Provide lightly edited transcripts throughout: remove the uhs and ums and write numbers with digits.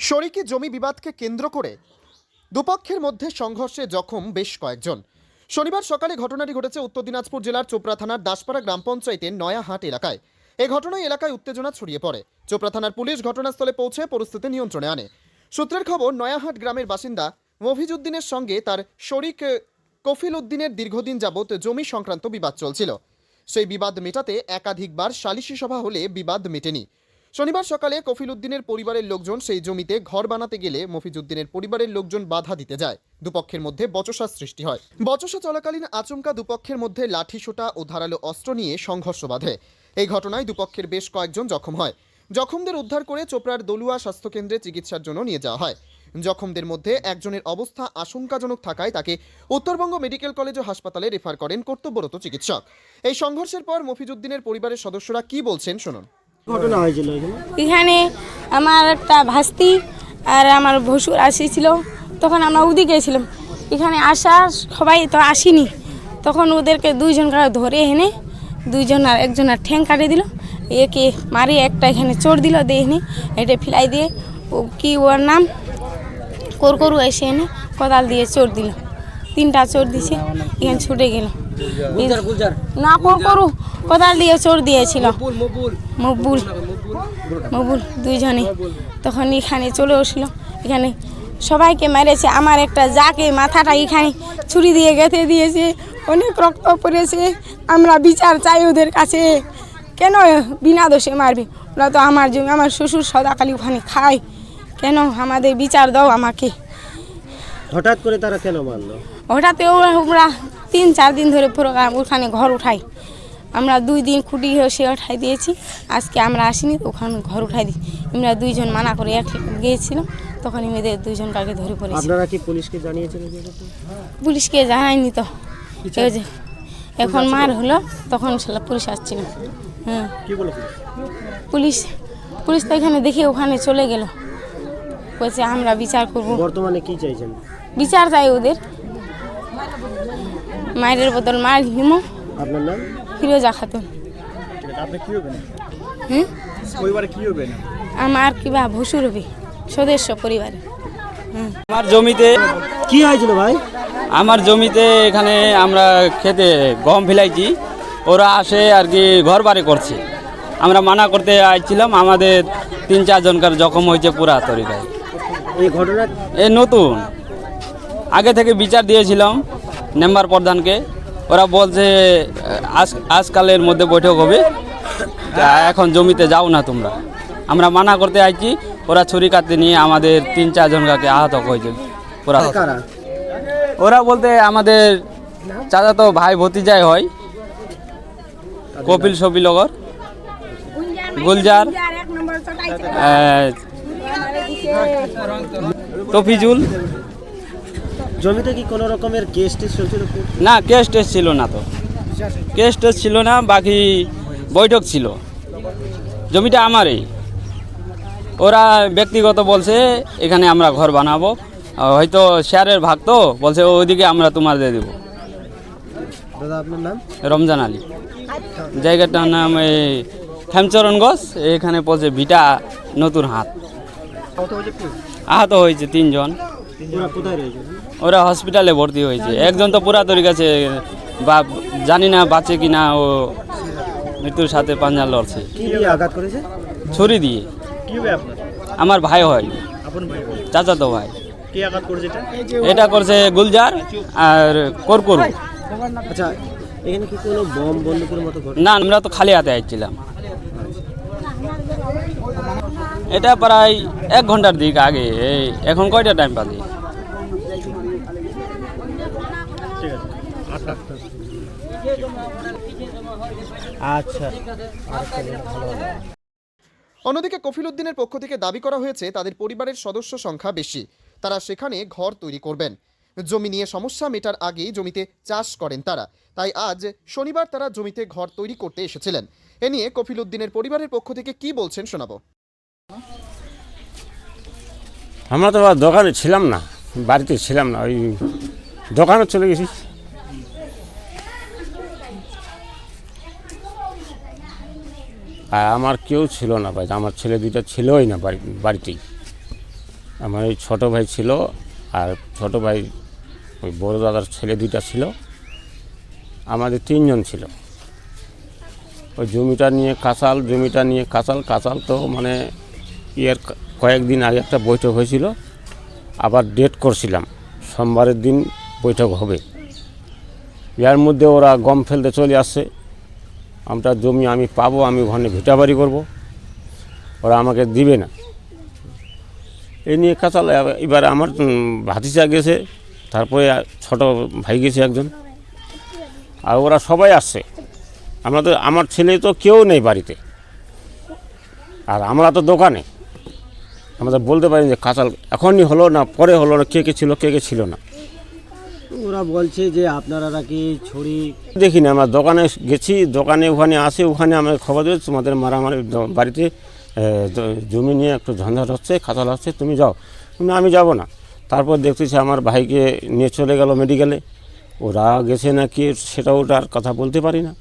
শরিকি জমি বিবাদকে কেন্দ্র করে দুপক্ষের মধ্যে সংঘর্ষে জখম বেশ কয়েকজন। শনিবার সকালে ঘটনাটি ঘটেছে উত্তর দিনাজপুর জেলার চোপড়া থানার দাসপাড়া গ্রাম পঞ্চায়েতের নয়াহাট এলাকায়। এই ঘটনায় এলাকায় উত্তেজনা ছড়িয়ে পড়ে। চোপড়া থানার পুলিশ ঘটনাস্থলে পৌঁছে পরিস্থিতি নিয়ন্ত্রণে আনে। সূত্রের খবর, নয়াহাট গ্রামের বাসিন্দা মফিজউদ্দিনের সঙ্গে তার শরিক কফিল উদ্দিনের দীর্ঘদিন যাবৎ জমি সংক্রান্ত বিবাদ চলছিল। সেই বিবাদ মেটাতে একাধিকবার সালিশি সভা হলে বিবাদ মেটেনি। শনিবার সকালে কফিল উদ্দিনের পরিবারের লোকজন সেই জমিতে ঘর বানাতে গেলে মফিজউদ্দিনের পরিবারের লোকজন বাধা দিতে যায়। দুপক্ষের মধ্যে বচসার সৃষ্টি হয়। বচসা চলাকালীন আচমকা দুপক্ষের মধ্যে লাঠিসোঁটা ও ধারালো অস্ত্র নিয়ে সংঘর্ষ বাধে। এই ঘটনায় দুপক্ষের বেশ কয়েকজন জখম হয়। জখমদের উদ্ধার করে চোপড়ার দলুয়া স্বাস্থ্যকেন্দ্রে চিকিৎসার জন্য নিয়ে যাওয়া হয়। জখমদের মধ্যে একজনের অবস্থা আশঙ্কাজনক থাকায় তাকে উত্তরবঙ্গ মেডিকেল কলেজ ও হাসপাতালে রেফার করেন কর্তব্যরত চিকিৎসক। এই সংঘর্ষের পর মফিজউদ্দিনের পরিবারের সদস্যরা কি বলছেন শুনুন। ঘটনা হয়েছিল এখানে আমার একটা ভাস্তি আর আমার ভসুর আসিছিল, তখন আমরা ওদিকে গেছিলাম। এখানে আসা সবাই তো আসিনি, তখন ওদেরকে দুইজনকে ধরে এনে দুইজনার একজনের ঠ্যাং কাটে দিল, একে মারি একটা এখানে চোর দিল, দেখিনি এটা ফিলাই দিয়ে ও কি ওর নাম করু এসে এনে কোদাল দিয়ে চোর দিল, 3টা চোর দিছে, এখানে ছুটে গেল। না করু কোদাল দিয়ে চোর দিয়েছিল মকবুল দুইজনে। তখন এখানে চলে আসলো, এখানে সবাইকে মেরেছে। আমার একটা যাকে মাথাটা এখানে ছুরি দিয়ে গেঁথে দিয়েছে, অনেক রক্ত পড়েছে। আমরা বিচার চাই ওদের কাছে, কেন বিনা দোষে মারবে? ওরা তো আমার জমি, আমার শ্বশুর সদাকালী ওখানে খায়, কেন আমাদের বিচার দাও আমাকে। হঠাৎ করে তারা কেন মারলো? হঠাৎ ওরা 3-4 দিন ধরে প্রোগ্রাম ওখানে ঘর উঠাই, আমরা 2 দিন খুঁটি সে উঠাই দিয়েছি। আজকে আমরা আসিনি তো ওখানে ঘর উঠাই দিই। আমরা দুইজন মানা করে গিয়েছিলাম, তখন এদের দুইজন কাকে ধরে পড়েছি। আপনারা কি পুলিশকে জানিয়েছেন? পুলিশকে জানাইনি তো, এখন মার হলো তখন পুলিশ আসছিল। হ্যাঁ, পুলিশ তো এখানে দেখে ওখানে চলে গেল, বলছে আমরা বিচার করব। বর্তমানে কি চাইছেন? বিচার চাই ওদের, মায়ের বদল মার হিমো। আপনার নাম? ফিরোজা খাতুন। আপনি কি হবেন? পরিবারে কি হবেন? আমার কিবা ভসুর হবে, সদস্য পরিবারে। আমার জমিতে কি হয়েছিল ভাই? আমার জমিতে এখানে আমরা খেতে গম ফেলাইছি, ওরা আসে আর কি ঘর বাড়ি করছে। আমরা মানা করতে আসছিলাম, আমাদের 3-4 জনকার জখম হয়েছে পুরা তরিকায়। এই ঘটনা এই নতুন, আগে থেকে বিচার দিয়েছিলাম মেম্বার প্রধানকে, ওরা বলছে আজকালের মধ্যে বৈঠক হবে, এখন জমিতে যাও না তোমরা। আমরা মানা করতে আসছি, ওরা ছুরি কাটতে নিয়ে আমাদের 3-4 জনকাকে আহত হয়েছে পুরা। ওরা বলতে আমাদের চাচাতো ভাই ভতিজাই হয়, কপিল সবিলগর, গুলজার, তফিজুল। জমিতে কি কোনো রকমের কেস টেস চলছিল? না, কেস টেস ছিল না, তো কেস টেস ছিল না, বাকি বৈঠক ছিল। জমিটা আমারই, ওরা ব্যক্তিগত বলছে এখানে আমরা ঘর বানাবো, হয়তো শেয়ারের ভাগ তো বলছে ওইদিকে আমরা তোমার দিয়ে দেবো। দাদা আপনার নাম? রমজান আলী। জায়গাটার নাম এই খেমচরণগঞ্জ, এখানে বলছে ভিটা নতুন হাট। আহত হয়েছে 3 জন। কোথায় রয়েছে? ওরা হসপিটালে ভর্তি হয়েছে। একজন তো পুরা তরিকাছে, বা জানি না বাঁচে কিনা, ও মৃত্যুর সাথে পাঞ্জা লড়ছে। কি দিয়ে আঘাত করেছে? ছুরি দিয়ে। কি হবে আপনার? আমার ভাই হয়, চাচাতো ভাই। কি আঘাত করেছে এটা করছে গুলজার আর করকরু। আচ্ছা, এখানে কি কোনো বম বন্দুকের মতো ঘটনা? না, আমরা তো খালি হাতে আসছিলাম। এটা প্রায় 1 ঘন্টার দিক আগে। এখন কয়টা টাইম পাচ্ছি? আচ্ছা। অন্যদিকে কফিল উদ্দিনের পক্ষ থেকে দাবি করা হয়েছে তাদের পরিবারের সদস্য সংখ্যা বেশি, তারা সেখানে ঘর তৈরি করবেন। জমি নিয়ে সমস্যা মেটার আগেই জমিতে চাষ করেন তারা, তাই আজ শনিবার তারা জমিতে ঘর তৈরি করতে এসেছিলেন। এ নিয়ে কফিল উদ্দিনের পরিবারের পক্ষ থেকে কি বলছেন শোনাবো। আমরা তো দোকানে ছিলাম না, বাড়িতে ছিলাম না, ওই দোকানে চলে গেছি। আর আমার কেউ ছিল না ভাই, আমার ছেলে 2টা ছিলই না বাড়িতেই। আমার ওই ছোটো ভাই ছিল, আর ছোটো ভাই ওই বড় দাদার ছেলে দুইটা ছিল, আমাদের 3 জন ছিল। ওই জমিটা নিয়ে কাঁচাল তো মানে এর কয়েকদিন আগে একটা বৈঠক হয়েছিল, আবার ডেট করছিলাম সোমবারের দিন বৈঠক হবে। এর মধ্যে ওরা গম ফেলতে চলে আসছে, আমরা জমি আমি পাবো, আমি ওখানে ভিটাবাড়ি করব, ওরা আমাকে দিবে না। এই নিয়ে কাঁচাল। এবার আমার ভাতিজা গেছে, তারপরে ছোট ভাই গেছে একজন, আর ওরা সবাই আসছে। আমার ছেলে তো কেউ নেই বাড়িতে, আর আমরা তো দোকানে। আমরা বলতে পারি যে কাঁচাল এখনই হলো না পরে হলো না, কে কে ছিল না। ওরা বলছে যে আপনারা নাকি ছড়ি দেখিনি, আমরা দোকানে গেছি, দোকানে ওখানে আসে, ওখানে আমাকে খবর দিয়েছে তোমাদের মারামারি বাড়িতে জমি নিয়ে একটু ঝঞ্ঝাট হচ্ছে, কাঁচাল হচ্ছে, তুমি যাও। আমি যাব না। তারপর দেখতেছি আমার ভাইকে নিয়ে চলে গেল মেডিকেলে। ওরা গেছে নাকি সেটা ওটার কথা বলতে পারি না।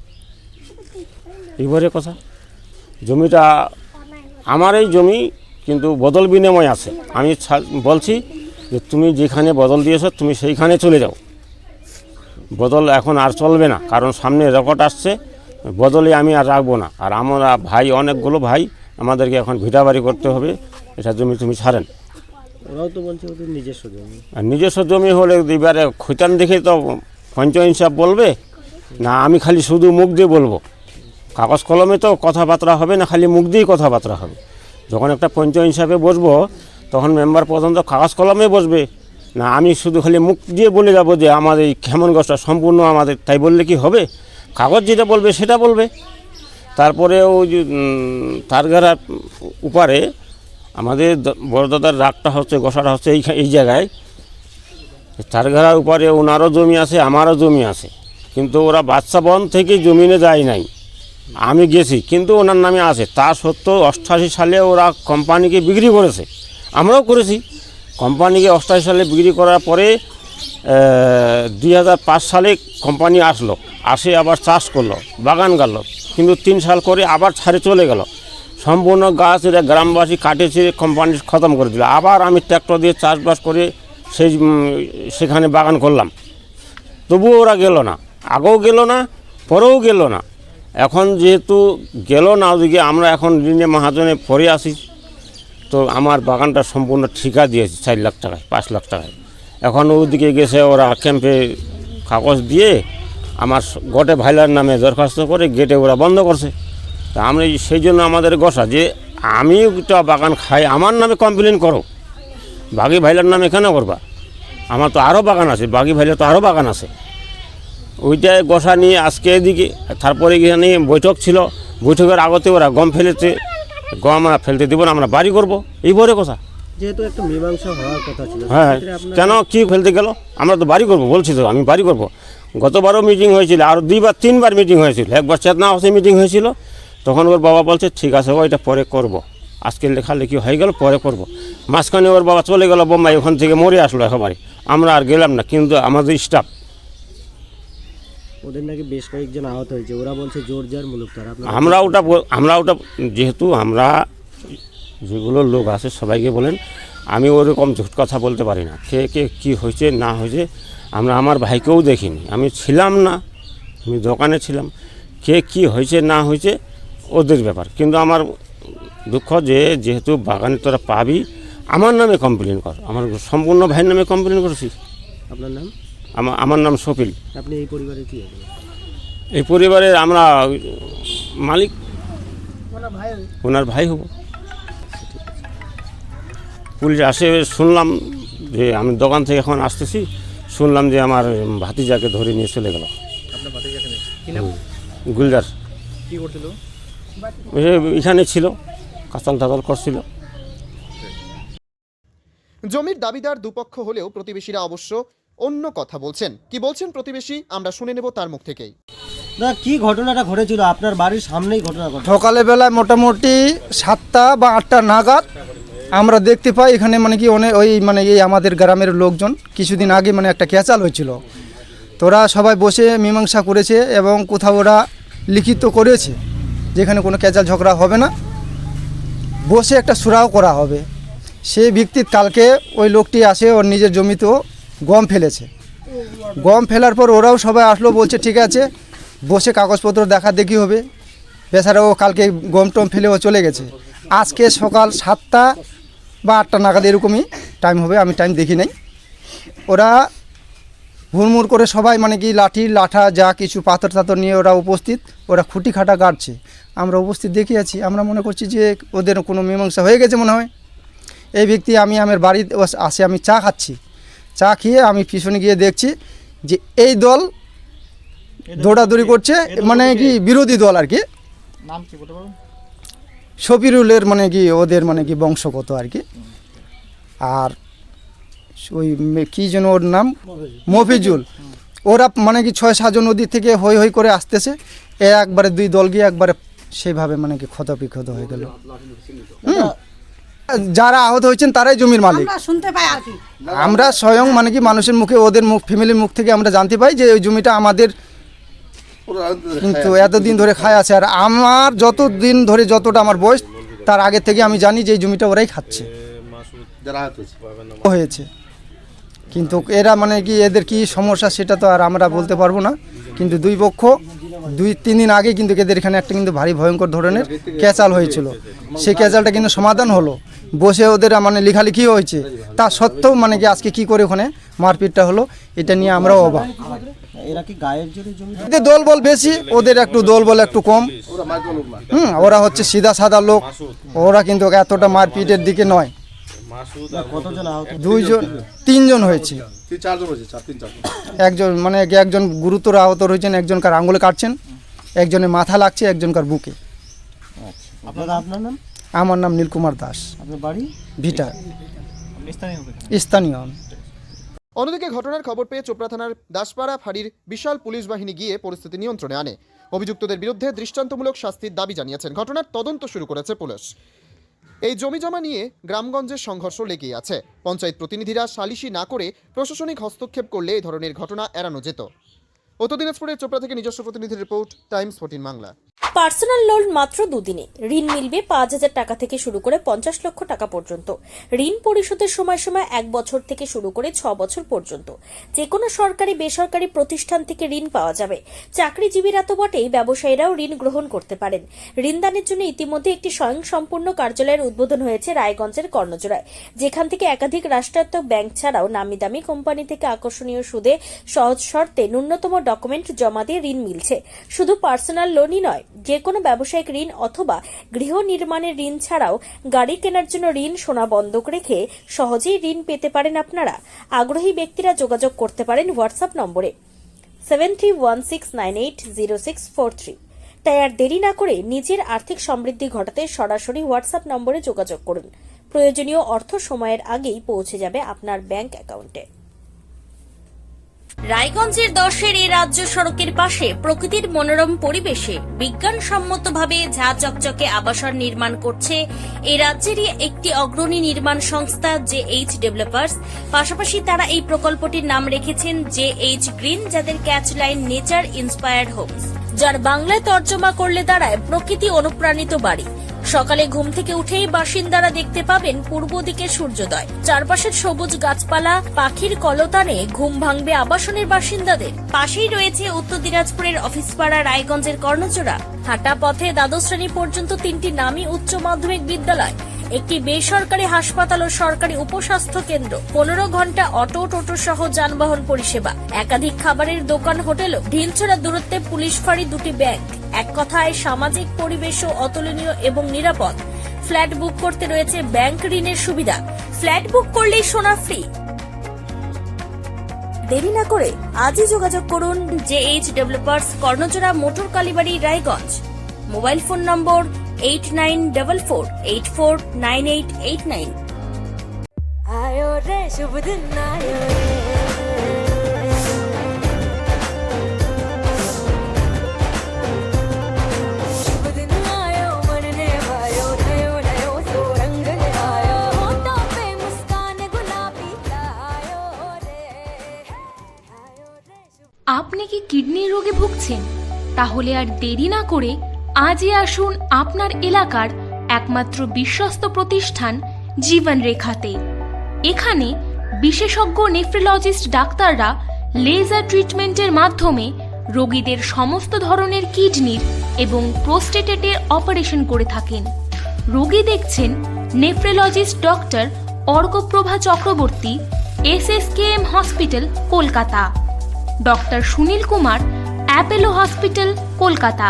এইবারে কথা, জমিটা আমার এই জমি, কিন্তু বদল বিনিময় আছে। আমি বলছি যে তুমি যেখানে বদল দিয়েছো তুমি সেইখানে চলে যাও, বদল এখন আর চলবে না, কারণ সামনে রেকর্ড আসছে, বদলে আমি আর রাখবো না। আর আমরা ভাই, অনেকগুলো ভাই, আমাদেরকে এখন ভিটাবাড়ি করতে হবে, এটা জমি তুমি ছাড়েন। ওরাও তো বলছে ওদের নিজস্ব জমি। আর নিজস্ব জমি হলে এবারে খৈতান দেখে তো পঞ্চায়েত হিসাব বলবে না, আমি খালি শুধু মুখ দিয়ে বলবো। কাগজ কলমে তো কথাবার্তা হবে না, খালি মুখ দিয়েই কথাবার্তা হবে। যখন একটা পঞ্চায়েত হিসাবে বসবো তখন মেম্বার প্রধান তো কাগজ কলমে বসবে না, আমি শুধু খালি মুখ দিয়ে বলে যাব যে আমাদের এই খেমনগঞ্জটা সম্পূর্ণ আমাদের, তাই বললে কি হবে? কাগজ যেটা বলবে সেটা বলবে। তারপরে ওই যে তারঘাড়ার উপরে আমাদের বড়দাদার রাগটা হচ্ছে, গোসাটা হচ্ছে এই জায়গায়। তারঘাড়ার উপরে ওনারও জমি আছে, আমারও জমি আছে, কিন্তু ওরা বাচ্চা বন থেকে জমিনে যায় নাই। আমি গেছি, কিন্তু ওনার নামে আছে। তা সত্ত্বেও 88 সালে ওরা কোম্পানিকে বিক্রি করেছে, আমরাও করেছি। কোম্পানিকে 88 সালে বিক্রি করার পরে 2005 সালে কোম্পানি আসলো, আসে আবার চাষ করলো, বাগান গেল, কিন্তু 3 সাল করে আবার ছাড়ে চলে গেল। সম্পূর্ণ গাছ এরা গ্রামবাসী কাটেছে, কোম্পানি খতম করে দিল। আবার আমি ট্র্যাক্টর দিয়ে চাষবাস করে সেখানে বাগান করলাম, তবুও ওরা গেল না, আগেও গেল না, পরেও গেল না। এখন যেহেতু গেল না ওদিকে, আমরা এখন ঋণে মহাজনে পরে আসি, তো আমার বাগানটা সম্পূর্ণ ঠিকা দিয়েছি 4 লাখ টাকায়, 5 লাখ টাকায়। এখন ওদিকে গেছে ওরা ক্যাম্পে কাগজ দিয়ে আমার গোটে ভাইলার নামে দরখাস্ত করে গেটে ওরা বন্ধ করছে। তা আমরা সেই জন্য আমাদের গোসা যে আমি একটা বাগান খাই, আমার নামে কমপ্লেন করো, বাকি ভাইলার নামে কেন করবা? আমার তো আরও বাগান আছে, বাকি ভাইলার তো আরও বাগান আছে। ওইটাই গোসা নিয়ে আজকে এদিকে। তারপরে এখানে বৈঠক ছিল, বৈঠকের আগতে ওরা গম ফেলেছে, গম আমরা ফেলতে দেবো না, আমরা বাড়ি করবো, এই বড় কথা। যেহেতু একটা মীমাংসা হওয়ার কথা ছিল, হ্যাঁ, কেন কি ফেলতে গেল? আমরা তো বাড়ি করবো বলছি, তো আমি বাড়ি করবো। গতবারও মিটিং হয়েছিল, আর 2বার 3বার মিটিং হয়েছিল। একবার চেতনা হাউসে মিটিং হয়েছিল, তখন ওর বাবা বলছে ঠিক আছে ওইটা পরে করব, আজকে লেখালেখি হয়ে গেল, পরে করব। মাঝখানে ওর বাবা চলে গেল বোম্বাই, ওখান থেকে মরে আসলো একেবারে, আমরা আর গেলাম না। কিন্তু আমাদের স্টাফ, ওদের নাকি বেশ কয়েকজন আহত হয়েছে, ওরা বলছে জোরজার মুলুকতার। আমরা ওটা যেহেতু আমরা যেগুলো লোক আছে সবাইকে বলেন, আমি ওরকম ঝুট কথা বলতে পারি না। কে কে কী হয়েছে না হয়েছে, আমরা আমার ভাইকেও দেখিনি, আমি ছিলাম না, আমি দোকানে ছিলাম। কে কী হয়েছে না হয়েছে ওদের ব্যাপার। কিন্তু আমার দুঃখ যে যেহেতু বাগানে তোরা পাবি, আমার নামে কমপ্লেন কর। আমার সম্পূর্ণ ভাইয়ের নামে কমপ্লেন করেছি। আপনার নাম? আমার নাম সফিল। আপনি এই পরিবারে কি হবেন? এই পরিবারের আমরা মালিক, ওনার ভাই হব। পুলিশ আসে, শুনলাম যে আমি দোকান থেকে এখন আসতেছি, শুনলাম যে আমার ভাতিজাকে ধরে নিয়ে চলে গেল। গুলজার কি করছিল? এখানে ছিল, কাঁচাল টাচাল করছিল। জমির দাবিদার দুপক্ষ হলেও প্রতিবেশীরা অবশ্য অন্য কথা বলছেন। কি বলছেন প্রতিবেশী আমরা শুনে নেব তার মুখ থেকেই। না, কি ঘটনাটা ঘটেছিল আপনার বাড়ির সামনেই? ঘটনা ঘটে সকালবেলায় মোটামুটি 7টা বা 8টা নাগাদ আমরা দেখতে পাই এখানে মানে কি অনেক এই আমাদের গ্রামের লোকজন কিছুদিন আগে মানে একটা ক্যাচাল হয়েছিল, তোরা সবাই বসে মীমাংসা করেছে এবং কোথাও ওরা লিখিত করেছে যেখানে কোনো ক্যাচাল ঝগড়া হবে না, বসে একটা সুরাও করা হবে। সেই ভিত্তিতে কালকে ওই লোকটি আসে ওর নিজের জমিতেও গম ফেলেছে। গম ফেলার পর ওরাও সবাই আসলো, বলছে ঠিক আছে বসে কাগজপত্র দেখা দেখি হবে। বেচারা ও কালকে গম টম ফেলে ও চলে গেছে। আজকে সকাল 7টা বা 8টা নাগাদ এরকমই টাইম হবে, আমি টাইম দেখি নাই। ওরা হুড়মুড় করে সবাই মানে কি লাঠি লাঠা যা কিছু পাথর টাথর নিয়ে ওরা উপস্থিত, ওরা খুঁটি খাটা গাড়ছে। আমরা উপস্থিত দেখে আছি, আমরা মনে করছি যে ওদের কোনো মীমাংসা হয়ে গেছে মনে হয়। এই ব্যক্তি আমি আমার বাড়িতে আসে, আমি চা খাচ্ছি, চা খেয়ে আমি পিছনে গিয়ে দেখছি যে এই দল দৌড়াদৌড়ি করছে, মানে কি বিরোধী দল আর কি, শফিরুলের মানে কি ওদের মানে কি বংশগত আর কি। আর ওই কী যেন ওর নাম মফিজুল, ওরা মানে কি 6-7 জন নদী থেকে হই হই করে আসতেছে, একবারে 2 দল গিয়ে একবারে সেভাবে মানে কি ক্ষতবিক্ষত হয়ে গেল। যারা আহত হয়েছেন তারাই জমির মালিক। শুনতে পাই আর কি, আমরা স্বয়ং মানে কি মানুষের মুখে, ওদের মুখ, ফ্যামিলির মুখ থেকে আমরা জানতে পাই যে ওই জমিটা আমাদের, কিন্তু এতদিন ধরে খায় আছে। আর আমার যতদিন ধরে, যতটা আমার বয়স, তার আগে থেকে আমি জানি যে এই জমিটা ওরাই খাচ্ছে হয়েছে। কিন্তু এরা মানে কি এদের কি সমস্যা সেটা তো আর আমরা বলতে পারবো না। কিন্তু দুই পক্ষ 2-3 দিন আগে কিন্তু এদের এখানে একটা কিন্তু ভারী ভয়ঙ্কর ধরনের ক্যাচাল হয়েছিল। সেই ক্যাচালটা কিন্তু সমাধান হলো, বসে ওদের মানে লেখালেখি হয়েছে। তা সত্ত্বেও মানে কি আজকে কি করে ওখানে মারপিটটা হলো, এটা নিয়ে আমরাও অবাক। এরা কি গায়ের জোরে জমি? এদের দল বল বেশি, ওদের একটু দল বল একটু কম। ওরা হচ্ছে সিধা সাদা লোক, ওরা কিন্তু এতটা মারপিটের দিকে নয়। কতজন আহত? 2-3 জন হয়েছে। একজন মানে একজন গুরুতর আহত হয়েছেন, একজনকার আঙুলে কাটছেন, একজনের মাথা লাগছে, একজনকার বুকে। আপনার নাম? আমার নাম নীলকুমার দাস, আপনার বাড়ি? ভিটা, স্থানীয়। অন্যদিকে ঘটনার খবর পেয়ে চোপড়া থানার দাসপাড়া ফাঁড়ির বিশাল পুলিশ বাহিনী গিয়ে পরিস্থিতি নিয়ন্ত্রণে আনে। অভিযুক্তদের বিরুদ্ধে দৃষ্টান্তমূলক শাস্তির দাবি জানিয়েছেন। ঘটনার তদন্ত শুরু করেছে পুলিশ। এই জমিজমা নিয়ে গ্রামগঞ্জের সংঘর্ষ লেগেই আছে। পঞ্চায়েত প্রতিনিধিরা সালিশি না করে প্রশাসনিক হস্তক্ষেপ করলে এই ধরনের ঘটনা এড়ানো যেত। উত্তর দিনাজপুরের চোপড়া থেকে নিজস্ব প্রতিনিধির report, Times 14 Bangla. Personal loan মাত্র 2 দিনে ঋণ মিলবে 5,000 টাকা থেকে শুরু করে 50 লক্ষ টাকা পর্যন্ত। ঋণ পরিশোধের সময়সীমা 1 বছর থেকে শুরু করে 6 বছর পর্যন্ত। যে কোনো সরকারি বেসরকারি প্রতিষ্ঠান থেকে ঋণ পাওয়া যাবে। চাকরিজীবীরা তো বটেই, ব্যবসায়ীরাও ঋণ গ্রহণ করতে পারেন। ঋণদানের জন্য ইতিমধ্যে একটি স্বয়ংসম্পূর্ণ কার্যালয়ের উদ্বোধন হয়েছে রায়গঞ্জের কর্ণজোড়ায়, যেখান থেকে একাধিক রাষ্ট্রায়ত্ত ব্যাংক ছাড়াও নামি দামি কোম্পানি থেকে আকর্ষণীয় সুদে সহজ শর্তে ন্যূনতম ডকুমেন্ট জমা দিয়ে ঋণ মিলছে। শুধু পার্সোনাল লোনই নয়, যে কোনো ব্যবসায়িক ঋণ অথবা গৃহ নির্মাণের ঋণ ছাড়াও গাড়ি কেনার জন্য ঋণ, সোনা বন্ধক রেখে সহজেই ঋণ পেতে পারেন আপনারা। আগ্রহী ব্যক্তিরা যোগাযোগ করতে পারেন হোয়াটসঅ্যাপ নম্বরে 7316980643। তাই আর দেরি না করে নিজের আর্থিক সমৃদ্ধি ঘটাতে সরাসরি হোয়াটসঅ্যাপ নম্বরে যোগাযোগ করুন। প্রয়োজনীয় অর্থ সময়ের আগেই পৌঁছে যাবে আপনার ব্যাংক অ্যাকাউন্টে। রায়গঞ্জের 10-এর এই রাজ্য সড়কের পাশে প্রকৃতির মনোরম পরিবেশে বিজ্ঞানসম্মতভাবে ঝা চকচকে আবাসন নির্মাণ করছে এই রাজ্যেরই একটি অগ্রণী নির্মাণ সংস্থা JH ডেভেলপার্স। পাশাপাশি তারা এই প্রকল্পটির নাম রেখেছেন JH গ্রিন, যাদের catch line nature inspired homes, যার বাংলায় তর্জমা করলে দাঁড়ায় প্রকৃতি অনুপ্রাণিত বাড়ি। সকালে ঘুম থেকে উঠেই বাসিন্দারা দেখতে পাবেন পূর্ব দিকে সূর্যোদয়। চারপাশের সবুজ গাছপালা, পাখির কলতানে ঘুম ভাঙবে আবাসনের বাসিন্দাদের। পাশেই রয়েছে উত্তর দিনাজপুরের অফিসপাড়া রায়গঞ্জের কর্ণজোড়া। হাঁটা পথে দ্বাদশ শ্রেণী পর্যন্ত 3টি নামী উচ্চ মাধ্যমিক বিদ্যালয়, একটি বেসরকারি হাসপাতাল ও সরকারি উপস্বাস্থ্য কেন্দ্র, 15 ঘন্টা অটো, টোটো সহ যানবাহন পরিষেবা, একাধিক খাবারের দোকান, হোটেল, ঢিলছড়া দূরত্বে পুলিশ ফাঁড়ি, 2টি ব্যাংক। এক কথায় সামাজিক পরিবেশও অতুলনীয় এবং নিরাপদ। ফ্ল্যাট বুক করতে রয়েছে ব্যাংক ঋণের সুবিধা। ফ্ল্যাট বুক করলেই সোনা ফ্রি। দেরি না করে আজই যোগাযোগ করুন JH developers, Karnajora, motor Kalibari, Raiganj. Mobile phone number 8944849889। आयो रे शुभ दिन आयो रे, शुभ दिन आयो मन ने भायो, नयो नयो सो रंग ले आयो, होठों पे मुस्कान गुलाबी आयो रे, आयो रे शुभ। আপনি কি কিডনি রোগে ভুগছেন? তাহলে আর দেরি না করে আজই আসুন আপনার এলাকার একমাত্র বিশ্বস্ত প্রতিষ্ঠান জীবন রেখাতে। এখানে বিশেষজ্ঞ নেফ্রোলজিস্ট ডাক্তাররা লেজার ট্রিটমেন্টের মাধ্যমে রোগীদের সমস্ত ধরনের কিডনির এবং প্রোস্টেটেটের অপারেশন করে থাকেন। রোগী দেখছেন nephrologist doctor Arkaprava Chakraborty, SSKM hospital, Kolkata. Doctor Sunil Kumar, Apollo hospital, Kolkata.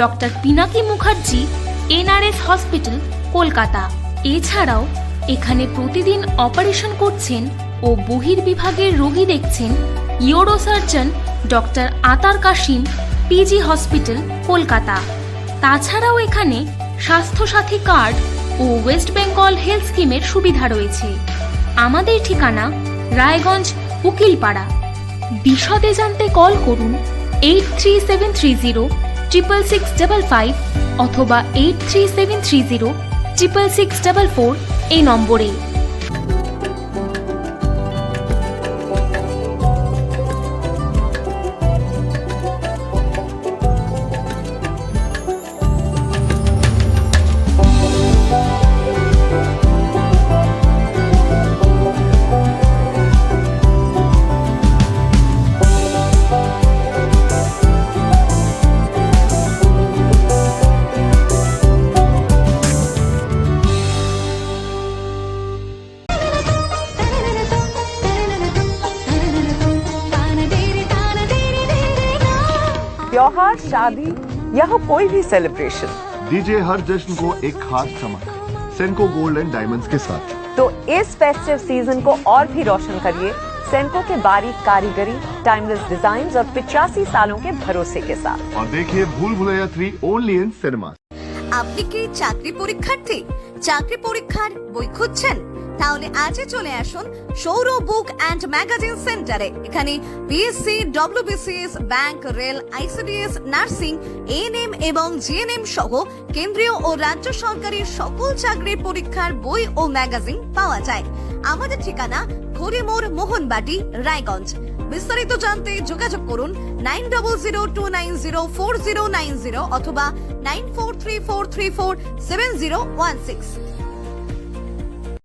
Doctor Pinaki Mukherjee, NRS hospital, Kolkata. এছাড়াও এখানে প্রতিদিন অপারেশন করছেন ও বহির্বিভাগের রোগী দেখছেন ইউরোসার্জন ডক্টর আতার কাশিম, PG হসপিটাল, কলকাতা। তাছাড়াও এখানে স্বাস্থ্যসাথী কার্ড ও ওয়েস্ট বেঙ্গল হেলথ স্কিমের সুবিধা রয়েছে। আমাদের ঠিকানা রায়গঞ্জ, উকিলপাড়া। বিশদে জানতে কল করুন 8373066655 অথবা 8373066644 এই নম্বরে। त्योहार, शादी या हो कोई भी सेलिब्रेशन, दीजिए हर जश्न को एक खास चमक सेंको गोल्ड एंड डायमंड्स के साथ। तो इस फेस्टिव सीजन को और भी रोशन करिए सेंको के बारीक कारीगरी, टाइमलेस डिजाइन और 85 सालों के भरोसे के साथ। और देखिए भूल भुलैया 3 ओनली इन सिनेमा। আপনি কি চাকরি পরীক্ষার্থী? চাকরি পরীক্ষার বই খুঁজছেন? তাহলে আজই চলে আসুন সৌর বুক অ্যান্ড ম্যাগাজিন সেন্টারে। এখানে BSc, WBCS, bank, rail, ICDS, nursing, ANM এবং GNM সহ কেন্দ্রীয় ও রাজ্য সরকারি সকল চাকরির পরীক্ষার বই ও ম্যাগাজিন পাওয়া যায়। আমাদের ঠিকানা খড়িমোড়, মোহনবাটি, রায়গঞ্জ। বিস্তারিত জানতে যোগাযোগ করুন 9002904090 অথবা 9434347016।